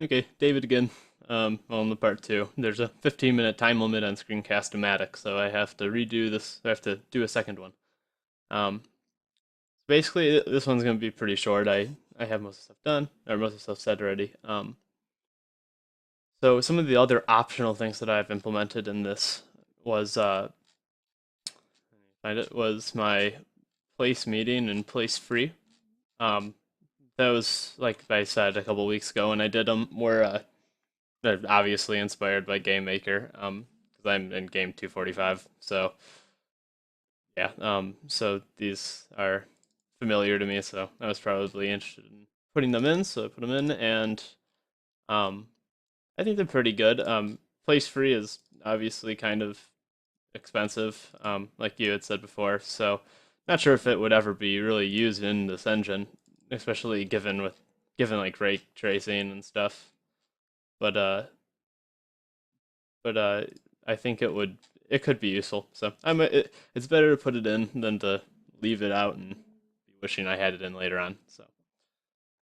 Okay, David again. On the part two, there's a 15-minute time limit on Screencast-O-Matic, so I have to redo this. I have to do a second one. Um, Basically, this one's gonna be pretty short. I have most of the stuff done, or most of the stuff said already. So some of the other optional things that I've implemented in this was find it was my place meeting and place free. Um, that was like I said a couple weeks ago, and I did them where they're obviously inspired by Game Maker, because I'm in game 245. So yeah, so these are familiar to me, so I was probably interested in putting them in, so I put them in, and um, I think they're pretty good. Place free is obviously kind of expensive, like you had said before, so not sure if it would ever be really used in this engine, especially given like ray tracing and stuff. But but I think it could be useful. So it's better to put it in than to leave it out and be wishing I had it in later on.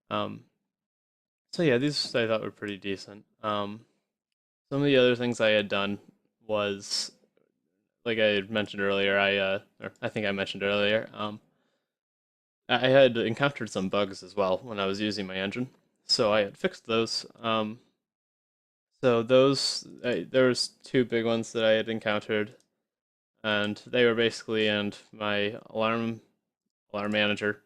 Um, so yeah, these I thought were pretty decent. Some of the other things I had done was like I had mentioned earlier. Or I think I mentioned earlier. I had encountered some bugs as well when I was using my engine, so I had fixed those. So there was two big ones that I had encountered, and they were basically in my alarm manager,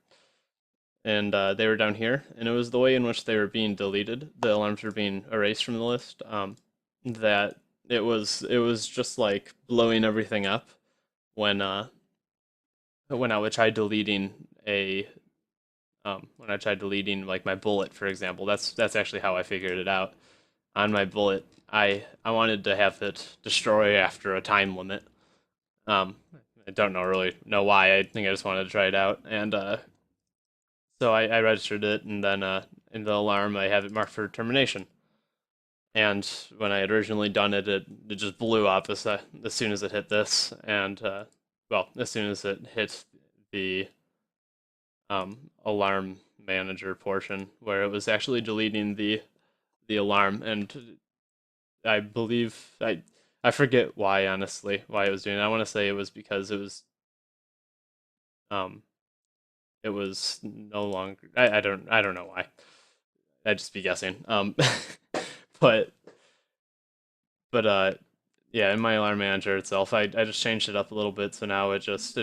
and they were down here, and it was the way in which they were being deleted. The alarms were being erased from the list. That it was just like blowing everything up when when I would try deleting a when I tried deleting like my bullet, for example. That's actually how I figured it out. On my bullet, I wanted to have it destroy after a time limit. Um, I don't really know why. I think I just wanted to try it out, and so I registered it, and then in the alarm I have it marked for termination. And when I had originally done it, it just blew up as soon as it hit this, and well, as soon as it hit the alarm manager portion, where it was actually deleting the alarm, and I believe I forget why honestly why it was doing it. I want to say it was because um it was no longer I don't know why. I'd just be guessing. But but yeah, in my alarm manager itself, I just changed it up a little bit, so now it adds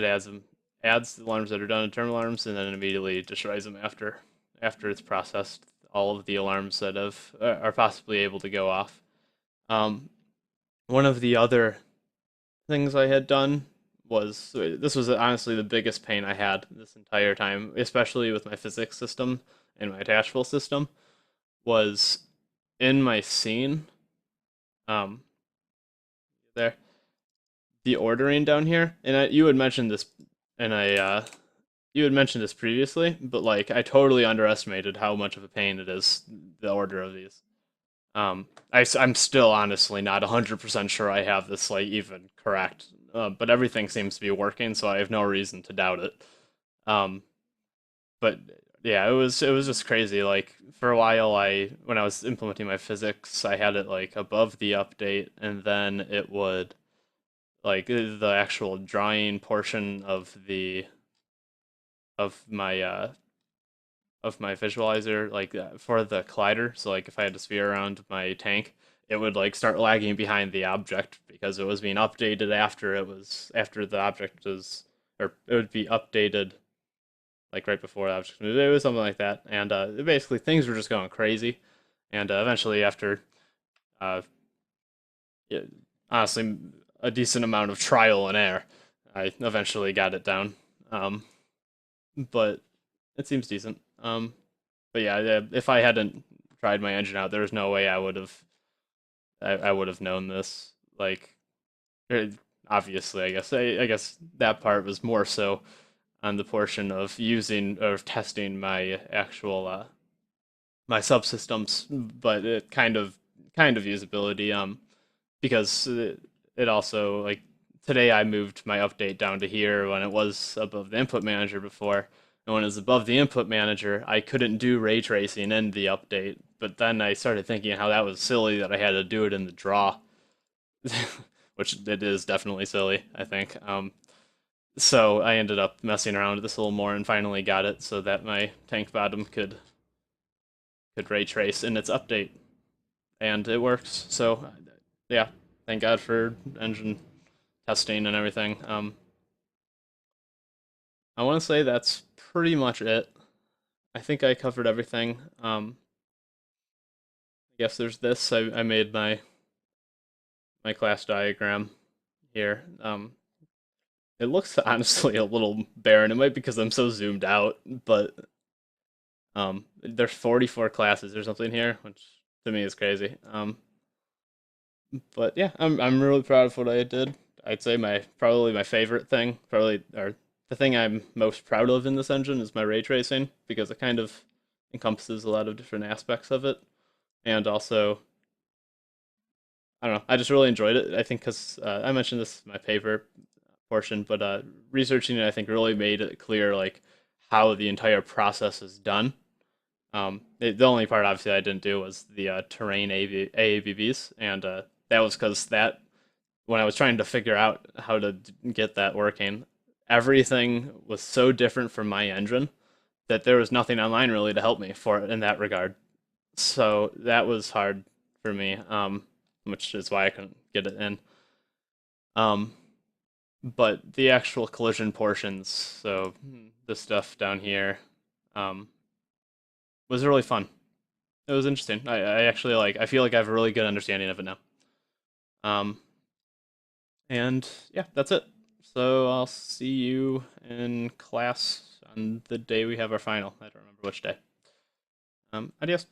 the alarms that are done in term alarms, and then immediately destroys them after it's processed all of the alarms that are possibly able to go off. Um, One of the other things I had done was this was honestly the biggest pain I had this entire time, especially with my physics system and my attachable system, was in my scene. Um, there, the ordering down here, and you had mentioned this, and you had mentioned this previously, but like I totally underestimated how much of a pain it is the order of these. I'm still honestly not 100% sure I have this like even correct, but everything seems to be working, so I have no reason to doubt it. Um, but yeah, it was just crazy. Like for a while, I when I was implementing my physics, I had it like above the update, and then it would like the actual drawing portion of my uh of my visualizer, like for the collider. So like if I had a sphere around my tank, it would like start lagging behind the object because it was being updated after the object was, or it would be updated like right before the object moved. It was something like that, and basically things were just going crazy. And eventually, after uh, yeah, honestly a decent amount of trial and error, I eventually got it down. Um, but it seems decent. But yeah, if I hadn't tried my engine out, there was no way I would have known this. Like, er, obviously, I guess that part was more so on the portion of using or testing my actual my subsystems, but it kind of usability. Because it also like today I moved my update down to here when it was above the input manager before. And when it was above the input manager, I couldn't do ray tracing in the update but then I started thinking how that was silly that I had to do it in the draw, which it is definitely silly, I think. So I ended up messing around with this a little more and finally got it so that my tank bottom could ray trace in its update, and it works. So yeah, thank God for engine testing and everything. I want to say that's pretty much it. I think I covered everything. I guess there's this. I made my class diagram here. It looks honestly a little barren. It might be because I'm so zoomed out, but there's 44 classes or something here, which to me is crazy. But yeah, I'm really proud of what I did. I'd say my probably my favorite thing, probably or the thing I'm most proud of in this engine is my ray tracing because it kind of encompasses a lot of different aspects of it, and also I don't know, I just really enjoyed it. I think because I mentioned this in my paper portion, but researching it I think really made it clear like how the entire process is done. The only part obviously I didn't do was the terrain AABBs, and that was because that when I was trying to figure out how to get that working, everything was so different from my engine that there was nothing online really to help me for it in that regard. So that was hard for me, which is why I couldn't get it in. Um, but the actual collision portions, so the stuff down here, um, was really fun. It was interesting. I actually like. I feel like I have a really good understanding of it now. Um, and yeah, that's it. So I'll see you in class on the day we have our final. I don't remember which day. Adios.